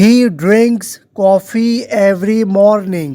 He drinks coffee every morning۔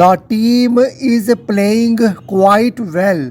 The team is playing quite well۔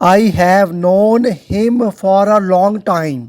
I have known him for a long time۔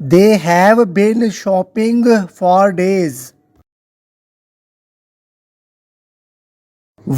They have been shopping for days۔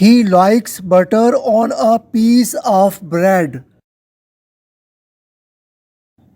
He likes butter on a piece of bread۔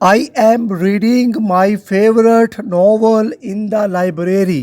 I am reading my favorite novel in the library۔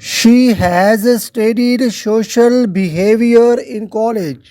She has studied social behavior in college۔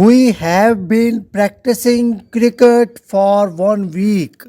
We have been practicing cricket for 1 week۔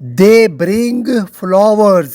They bring flowers۔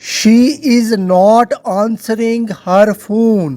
She is not answering her phone۔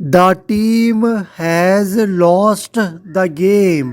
The team has lost the game۔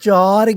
4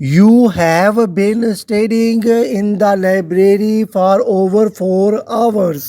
You have been studying in the library for over 4 hours۔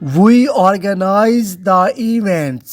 We organize the events۔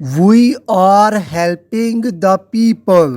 We are helping the people۔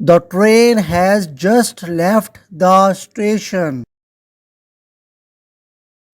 The train has just left the station۔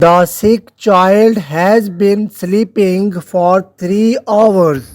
The sick child has been sleeping for 3 hours۔